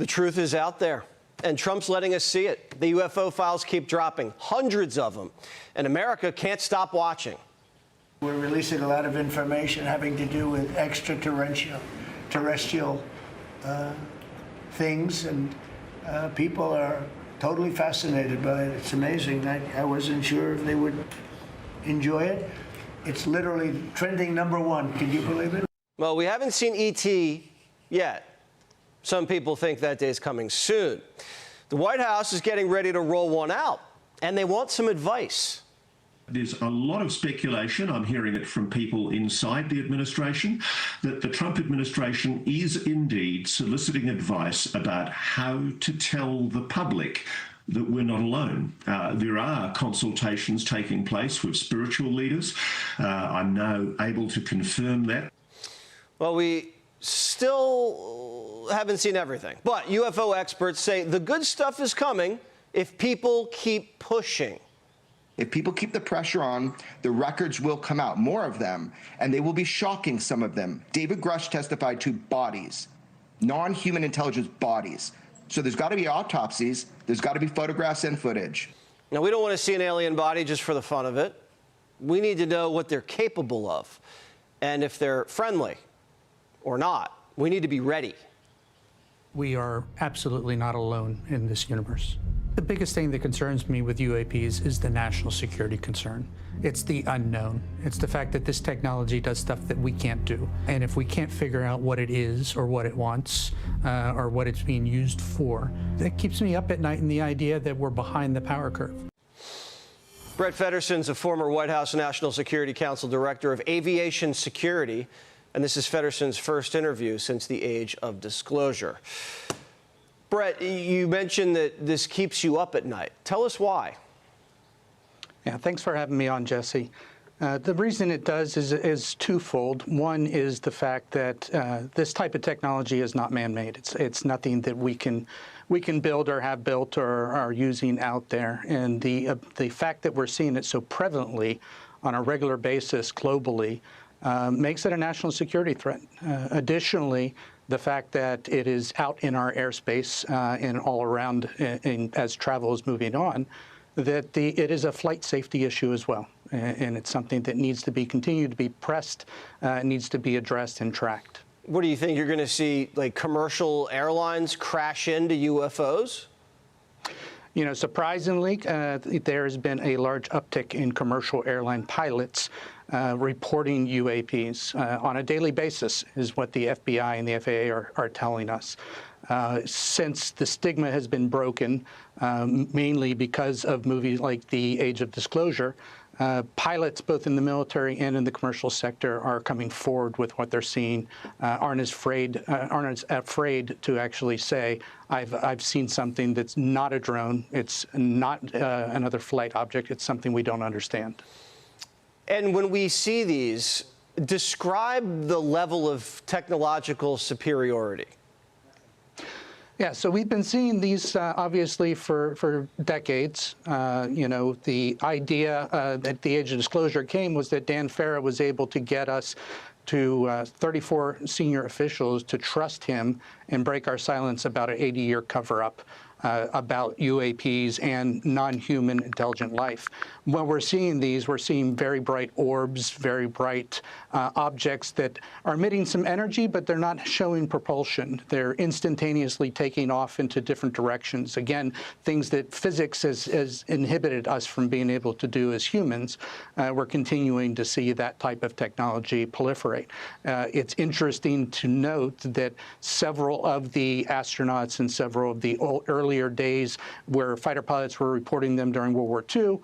The truth is out there, and Trump's letting us see it. The UFO files keep dropping, hundreds of them, and America can't stop watching. We're releasing a lot of information having to do with extraterrestrial things, and people are totally fascinated by it. It's amazing. I wasn't sure if they would enjoy it. It's literally trending #1. Can you believe it? Well, we haven't seen E.T. yet. Some people think that day is coming soon. The White House is getting ready to roll one out, and they want some advice. There's a lot of speculation, I'm hearing it from people inside the administration, that the Trump administration is indeed soliciting advice about how to tell the public that we're not alone. There are consultations taking place with spiritual leaders. I'm now able to confirm that. Well, we still haven't seen everything, but UFO experts say the good stuff is coming if people keep pushing. If people keep the pressure on, the records will come out, more of them, and they will be shocking, some of them. David Grush testified to bodies, non-human intelligence bodies. So there's got to be autopsies, there's got to be photographs and footage. Now, we don't want to see an alien body just for the fun of it. We need to know what they're capable of, and if they're friendly or not. We need to be ready. We are absolutely not alone in this universe. The biggest thing that concerns me with UAPs is the national security concern. It's the unknown. It's the fact that this technology does stuff that we can't do. And if we can't figure out what it is or what it wants or what it's being used for, that keeps me up at night in the idea that we're behind the power curve. Brett Fedderson's a former White House National Security Council Director of Aviation Security, and this is Fedderson's first interview since the age of disclosure. Brett, you mentioned that this keeps you up at night. Tell us why. Yeah, thanks for having me on, Jesse. The reason it does is twofold. One is the fact that this type of technology is not man-made. It's nothing that we can build or have built or are using out there. And the fact that we're seeing it so prevalently on a regular basis globally makes it a national security threat. Additionally, the fact that it is out in our airspace and all around as travel is moving on, that it is a flight safety issue as well. And it's something that needs to be continued to be pressed, needs to be addressed and tracked. What do you think? You're going to see like commercial airlines crash into UFOs? You know, surprisingly, there has been a large uptick in commercial airline pilots reporting UAPs on a daily basis, is what the FBI and the FAA are telling us. Since the stigma has been broken, mainly because of movies like The Age of Disclosure, pilots, both in the military and in the commercial sector, are coming forward with what they're seeing, aren't as afraid to actually say, I've seen something that's not a drone, it's not another flight object, it's something we don't understand. And when we see these, describe the level of technological superiority. Yeah, so we've been seeing these obviously for decades. You know, the idea at the Age of Disclosure came was that Dan Farah was able to get us to 34 senior officials to trust him and break our silence about an 80-year cover-up about UAPs and non-human intelligent life. When we're seeing these, we're seeing very bright orbs, very bright objects that are emitting some energy, but they're not showing propulsion. They're instantaneously taking off into different directions. Again, things that physics has inhibited us from being able to do as humans. We're continuing to see that type of technology proliferate. It's interesting to note that several of the astronauts and several of the earlier days where fighter pilots were reporting them during World War II,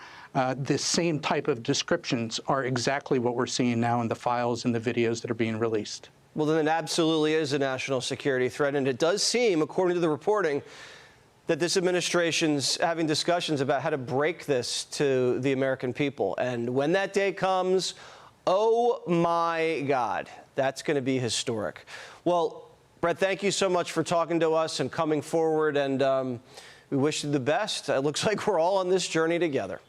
the same type of descriptions are exactly what we're seeing now in the files and the videos that are being released. Well, then it absolutely is a national security threat, and it does seem, according to the reporting, that this administration's having discussions about how to break this to the American people. And when that day comes, oh my God, that's going to be historic. Well, Brett, thank you so much for talking to us and coming forward, and we wish you the best. It looks like we're all on this journey together.